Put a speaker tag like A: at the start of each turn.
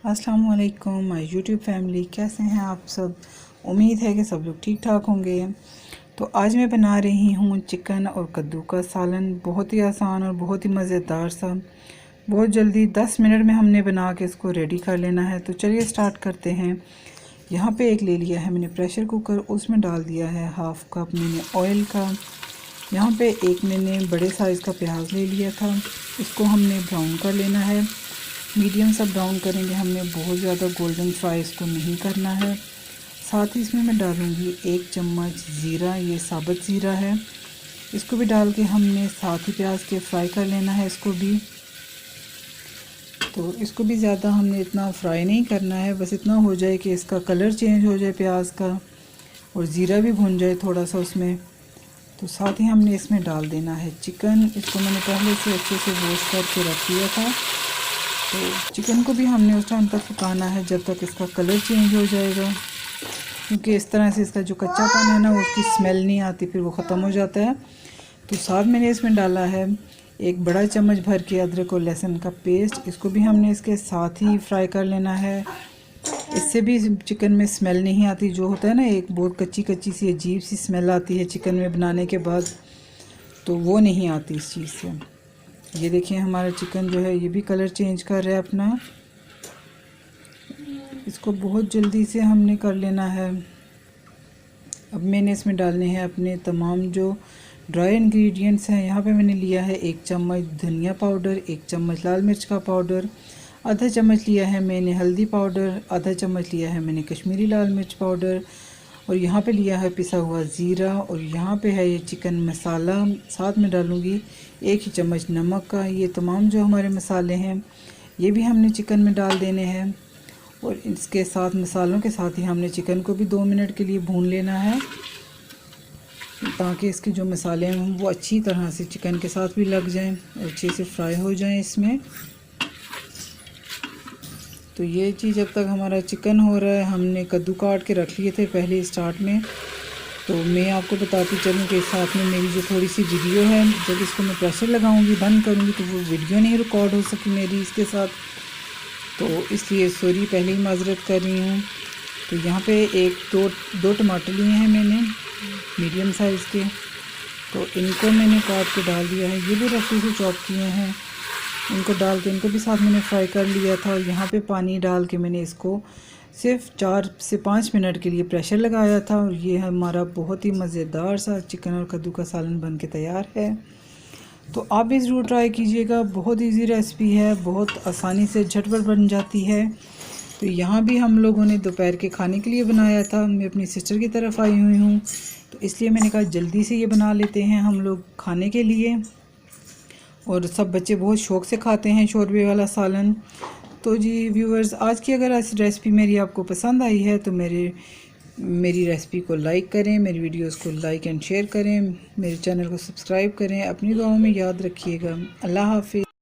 A: अस्सलाम वालेकुम my YouTube family, कैसे हैं आप सब। उम्मीद है कि सब लोग ठीक ठाक होंगे। तो आज मैं बना रही हूँ चिकन और कद्दू का सालन। बहुत ही आसान और बहुत ही मज़ेदार सा, बहुत जल्दी 10 मिनट में हमने बना के इसको रेडी कर लेना है। तो चलिए स्टार्ट करते हैं। यहाँ पे एक ले लिया है मैंने प्रेशर कुकर, उसमें डाल दिया है हाफ़ कप मैंने ऑयल का। यहाँ पे एक मैंने बड़े साइज़ का प्याज ले लिया था, इसको हमने ब्राउन कर लेना है। मीडियम सा ब्राउन करेंगे हमने, बहुत ज़्यादा गोल्डन फ्राई इसको नहीं करना है। साथ ही इसमें मैं डालूँगी 1 चम्मच ज़ीरा, ये साबुत ज़ीरा है, इसको भी डाल के हमने साथ ही प्याज के फ्राई कर लेना है इसको भी। तो इसको भी ज़्यादा हमने इतना फ्राई नहीं करना है, बस इतना हो जाए कि इसका कलर चेंज हो जाए प्याज का और ज़ीरा भी भुन जाए थोड़ा सा उसमें। तो साथ ही हमने इसमें डाल देना है चिकन। इसको मैंने पहले से अच्छे से वॉश करके रख दिया था। तो चिकन को भी हमने उस टाइम तक पकाना है जब तक इसका कलर चेंज हो जाएगा, क्योंकि इस तरह से इसका जो कच्चापन है ना, उसकी स्मेल नहीं आती, फिर वो ख़त्म हो जाता है। तो साथ मैंने इसमें डाला है 1 बड़ा चम्मच भर के अदरक और लहसुन का पेस्ट, इसको भी हमने इसके साथ ही फ्राई कर लेना है। इससे भी चिकन में स्मेल नहीं आती, जो होता है ना एक बहुत कच्ची कच्ची सी अजीब सी स्मेल आती है चिकन में बनाने के बाद, तो वो नहीं आती इस चीज़ से। ये देखिए हमारा चिकन जो है ये भी कलर चेंज कर रहा है अपना। इसको बहुत जल्दी से हमने कर लेना है। अब मैंने इसमें डालने हैं अपने तमाम जो ड्राई इंग्रेडिएंट्स हैं। यहाँ पे मैंने लिया है 1 चम्मच धनिया पाउडर, 1 चम्मच लाल मिर्च का पाउडर, आधा चम्मच लिया है मैंने हल्दी पाउडर, आधा चम्मच लिया है मैंने कश्मीरी लाल मिर्च पाउडर, और यहाँ पे लिया है पिसा हुआ ज़ीरा, और यहाँ पे है ये चिकन मसाला। साथ में डालूँगी 1 ही चम्मच नमक का। ये तमाम जो हमारे मसाले हैं ये भी हमने चिकन में डाल देने हैं, और इसके साथ मसालों के साथ ही हमने चिकन को भी 2 मिनट के लिए भून लेना है, ताकि इसके जो मसाले हैं वो अच्छी तरह से चिकन के साथ भी लग जाएं और अच्छे से फ्राई हो जाएं इसमें। तो ये चीज़ जब तक हमारा चिकन हो रहा है, हमने कद्दू काट के रख लिए थे पहले स्टार्ट में। तो मैं आपको बताती चलूँ कि साथ में मेरी जो थोड़ी सी वीडियो है, जब इसको मैं प्रेशर लगाऊंगी बंद करूंगी तो वो वीडियो नहीं रिकॉर्ड हो सकी मेरी इसके साथ, तो इसलिए सॉरी पहले ही माजरत कर रही हूँ। तो यहाँ पे दो टमाटर लिए हैं मैंने मीडियम साइज़ के, तो इनको मैंने काट के डाल दिया है। ये भी रफी से चॉप किए हैं, इनको डाल के इनको भी साथ मैंने फ्राई कर लिया था। और यहाँ पे पानी डाल के मैंने इसको सिर्फ 4 से 5 मिनट के लिए प्रेशर लगाया था, और ये हमारा बहुत ही मज़ेदार सा चिकन और कद्दू का सालन बन के तैयार है। तो आप भी ज़रूर ट्राई कीजिएगा, बहुत इजी रेसिपी है, बहुत आसानी से झटपट बन जाती है। तो यहाँ भी हम लोगों ने दोपहर के खाने के लिए बनाया था। मैं अपनी सिस्टर की तरफ आई हुई हूँ, तो इसलिए मैंने कहा जल्दी से ये बना लेते हैं हम लोग खाने के लिए, और सब बच्चे बहुत शौक़ से खाते हैं शोरबे वाला सालन। तो जी व्यूअर्स, आज की अगर ऐसी रेसिपी मेरी आपको पसंद आई है तो मेरी रेसिपी को लाइक करें, मेरी वीडियोस को लाइक एंड शेयर करें, मेरे चैनल को सब्सक्राइब करें। अपनी दुआओं में याद रखिएगा। अल्लाह हाफिज़।